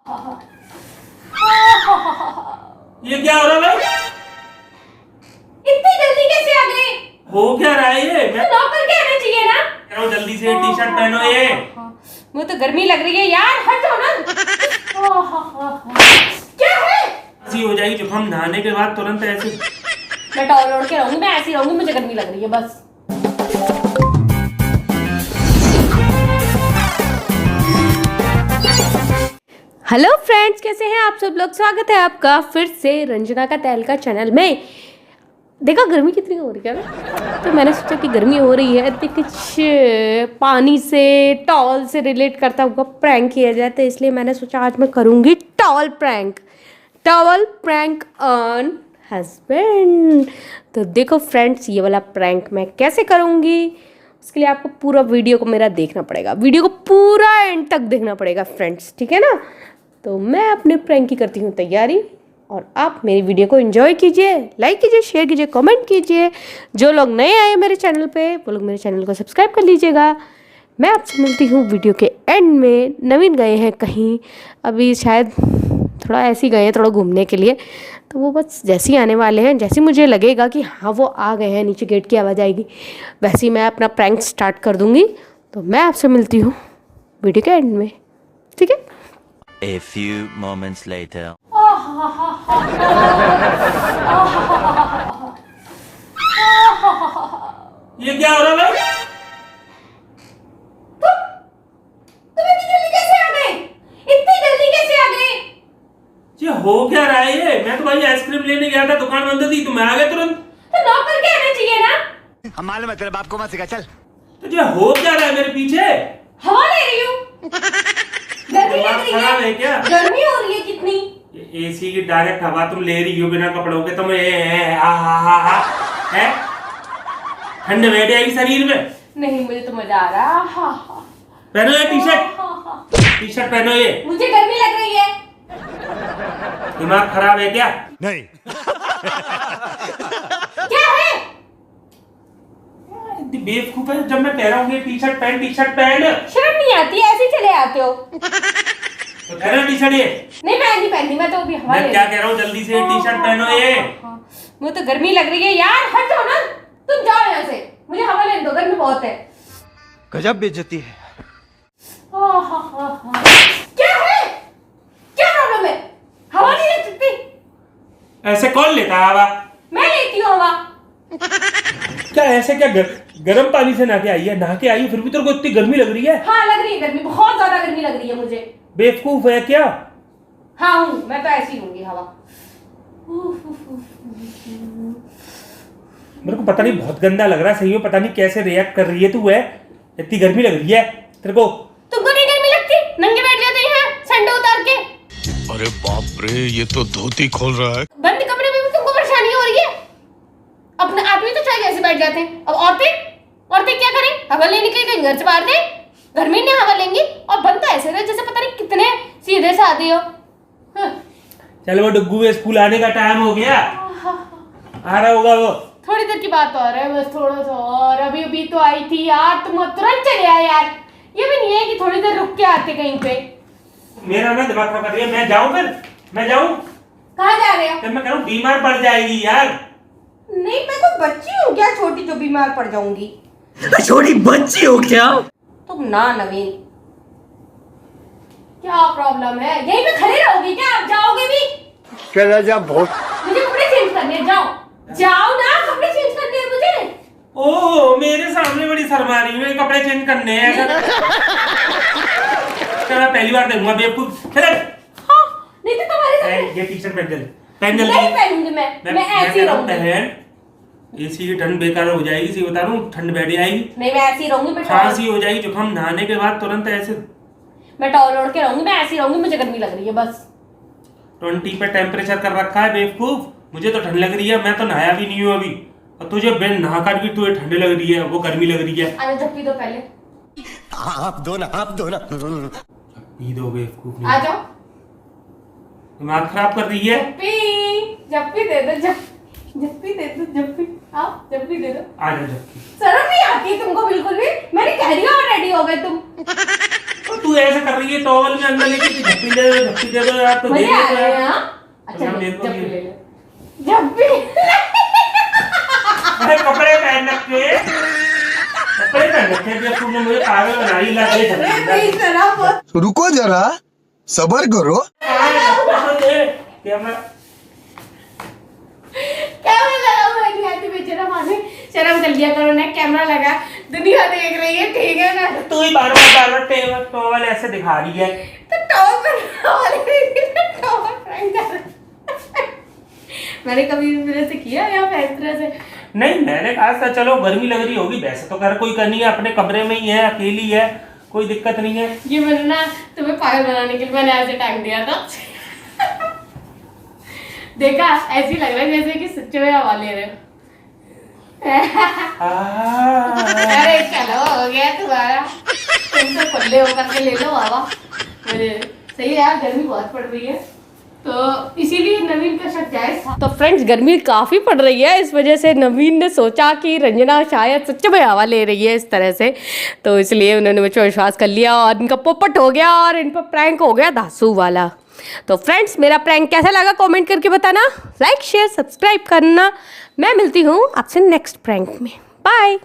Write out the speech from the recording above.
ये क्या हो रहा है भाई? इतनी जल्दी कैसे आ गए? हो क्या रहा है ये? मैं नौकर के आना चाहिए ना। कह जल्दी से टी शर्ट पहनो ये। मुझे तो गर्मी लग रही है यार, हट जाओ ना। क्या है? ऐसी हो जाएगी जुकाम नहाने के बाद तुरंत ऐसे। मैं टॉवल ओढ़ के रहूंगी, मैं ऐसी रहूंगी, मुझे गर्मी लग रही है बस। हेलो फ्रेंड्स, कैसे हैं आप सब लोग? स्वागत है आपका फिर से रंजना का तहलका चैनल में। देखा गर्मी कितनी हो रही है, तो मैंने सोचा कि गर्मी हो रही है तो कुछ पानी से टॉवल से रिलेट करता हुआ प्रैंक किया जाए, तो इसलिए मैंने सोचा आज मैं करूँगी टॉवल प्रैंक ऑन हस्बैंड। तो देखो फ्रेंड्स, ये वाला प्रैंक मैं कैसे करूँगी उसके लिए आपको पूरा वीडियो को मेरा देखना पड़ेगा, वीडियो को पूरा एंड तक देखना पड़ेगा फ्रेंड्स, ठीक है ना। तो मैं अपने प्रैंक की करती हूँ तैयारी और आप मेरी वीडियो को एंजॉय कीजिए, लाइक कीजिए, शेयर कीजिए, कमेंट कीजिए। जो लोग नए आए मेरे चैनल पे वो लोग मेरे चैनल को सब्सक्राइब कर लीजिएगा। मैं आपसे मिलती हूँ वीडियो के एंड में। नवीन गए हैं कहीं, अभी शायद थोड़ा ऐसे ही गए हैं, थोड़ा घूमने के लिए, तो वो बस जैसे ही आने वाले हैं, जैसे मुझे लगेगा कि हाँ वो आ गए हैं, नीचे गेट की आवाज़ आएगी, वैसे ही मैं अपना प्रैंक स्टार्ट कर दूँगी। तो मैं आपसे मिलती हूँ वीडियो के एंड में, ठीक है। A few moments later. ये क्या हो रहा है भाई? तुम इतनी जल्दी कैसे आ गए? इतनी जल्दी कैसे आ गए? ये हो क्या रहा है ये? मैं तो भाई आइसक्रीम लेने गया था, दुकान बंद थी, तुम आ गए तुरंत। तो नौकर के आना चाहिए ना। हम मालूम है तेरे बाप को मत सिखा, चल। तो ये हो क्या रहा है मेरे पीछे? हवा ले रही हूँ। गर्मी लग रही खराब है क्या? गर्मी हो रही है कितनी। एसी की डायरेक्ट हवा तुम ले रही हो बिना कपड़ों के, तुम है ठंड बैठ जाएगी शरीर में। नहीं, मुझे तो मजा आ रहा। पहनो ये टी शर्ट पहनो ये। मुझे गर्मी लग रही है। दिमाग खराब है क्या? नहीं। क्या है? बेवकूफ है, जब मैं कह रहा हूँ टी शर्ट पहन। शर्म नहीं आती? ऐसे ही चले आते हो। तो पहनो टी शर्ट ये। नहीं, मैं नहीं पहनती, मैं तो अभी हवा मैं ले क्या कह रहा हूँ, जल्दी से टी शर्ट पहनो ये। मुझे तो गर्मी लग रही है यार, हट जाओ ना। तुम जाओ यहाँ से, मुझे हवा लेने दो, गर्मी बहुत है। गजब बेइज्जती है। क्या है? क्या प्रॉब्लम है? हवा नहीं ले सकती? ऐसे कौन लेता है हवा? मैं लेती हूँ हवा। क्या ऐसे क्या गर्म पानी से नहा के आई है, फिर भी तेरे को इतनी गर्मी लग रही है? हाँ लग रही है गर्मी, बहुत ज्यादा गर्मी लग रही है मुझे। बेवकूफ है क्या? हाँ हूँ, मैं तो ऐसी लूंगी हवा। मेरे को पता नहीं, बहुत गंदा लग रहा है सही में, पता नहीं कैसे रिएक्ट कर रही है तू। है इतनी गर्मी लग रही है तेरे को? तुमको नहीं गर्मी लगती? नंगे बैठ जाते हैं संडे उतार के। अरे बाप रे, ये तो धोती खोल रहा है। बंद कमरे में भी तुमको परेशानी हो रही है? अपने आदमी तो चाहे जैसे बैठ जाते हैं, अब औरतें क्या करें? हवा लेने के लिए कहीं घर से बाहर दे, घर में नहीं हवा लेंगी। और बनता ऐसे रहे जैसे पता नहीं कितने सीधे साधे हो। चल वो डुग्गू के स्कूल आने का टाइम हो गया, आ रहा होगा वो। थोड़ी देर की बात और है, बस थोड़ा सा और। अभी तो आई थी यार, तुम तुरंत चले आए यार। ये भी नहीं है कि थोड़ी देर रुक के आते कहीं पे। मेरा ना दिमाग खराब कर रही है। मैं जाऊं? कहाँ जा रहे हो? जब मैं कह रहा हूं बीमार पड़ जाएगी यार। नहीं, मैं कोई बच्ची हूँ क्या छोटी जो बीमार पड़ जाऊंगी? छोटी बच्ची हो क्या? तुम ना नवीन, क्या प्रॉब्लम है? यहीं पे खड़े रहोगे क्या? आप जाओगे भी? चला जा बहुत। मुझे कपड़े चेंज करने हैं, जाओ ना, कपड़े चेंज करने हैं मुझे। ओ मेरे सामने बड़ी शर्मा रही है, कपड़े चेंज करने हैं ऐसा? मैं पहली बार देखूंगा बेवकूफ। चल हाँ, नहीं तो तुम्हारे साथ ये टी शर्ट पहन जल्दी। नहीं पहनूंगी मैं ऐसी रहूंगी। एसी की ठंड बेकार हो जाएगी, सी बता रहा हूँ, ठंड बैठ जाएगी। नहीं, मैं ऐसी रहूंगी। खांसी हो जाएगी, जुकाम नहाने के बाद तुरंत ऐसे। मैं टॉवल ओढ़ के रहूंगी, मैं ऐसी रहूंगी, मुझे गर्मी लग रही है बस। 20 पे टेम्परेचर कर रखा है बेवकूफ। मुझे तो ठंड लग रही है, मैं तो नहाया भी नहीं हूँ अभी, और तुझे बिन नहाकर भी तुझे ठंड लग रही है, वो गर्मी लग रही है। आने जब पी दो पहले। आप दो ना। पी दो बेवकूफ। आ जाओ। दिमाग खराब कर रही है। जप्पी दे दो, जप्पी दे दो, जप्पी। आओ, जप्पी दे दो। आ जा जब। शर्म नहीं आती तुमको बिल्कुल भी? मैंने कह दिया और रेडी हो गए तुम। तो तू तू ऐसे कर रही है टॉवल में अंदर लेके झप्पी दे दो यार, तो दे मजा दे आ रहा है यार। हाँ? अच्छा तो ले, मेरे को जब भी- ले लो जब भी अरे कपड़े पहन रखे, कपड़े पहन रखे जब तूने मुझे पागल बना ही ला दे नहीं करा बहुत रुको जरा सबर करो। कैमरा कैमरा लगा हुआ है, नहीं आती बेचारा माने शर्म कर लिया करो ना, कैमरा लगा दुनिया देख रही है, ठीक है ना। तू ही बार टॉवल ऐसे दिखा रही है। तो टॉप पर टॉप फ्रैंक कर मैंने कभी मेरे से किया या इस तरह से नहीं मैंने कहा था चलो गर्मी लग रही होगी, वैसे तो घर कोई करनी है, अपने कमरे में ही है, अकेली है, कोई दिक्कत नहीं है। ये मैंने ना तुम्हें पागल बनाने के लिए मैंने ऐसे टाइम दिया था देखा ऐसी लग रहा है जैसे कि सच्चे में हवा ले रहे हो अरे चलो हो गया तुम्हारा, तुम तो खुले होकर के ले लो हवा। मुझे सही है यार, गर्मी बहुत पड़ रही है तो इसीलिए नवीन का शक जायज था। तो फ्रेंड्स गर्मी काफ़ी पड़ रही है, इस वजह से नवीन ने सोचा कि रंजना शायद सच्चे में हवा ले रही है इस तरह से, तो इसलिए उन्होंने मुझ पर विश्वास कर लिया और इनका पोपट हो गया और इन पर प्रैंक हो गया धांसू वाला। तो फ्रेंड्स मेरा प्रैंक कैसा लगा कमेंट करके बताना, लाइक शेयर सब्सक्राइब करना। मैं मिलती हूँ आपसे नेक्स्ट प्रैंक में, बाय।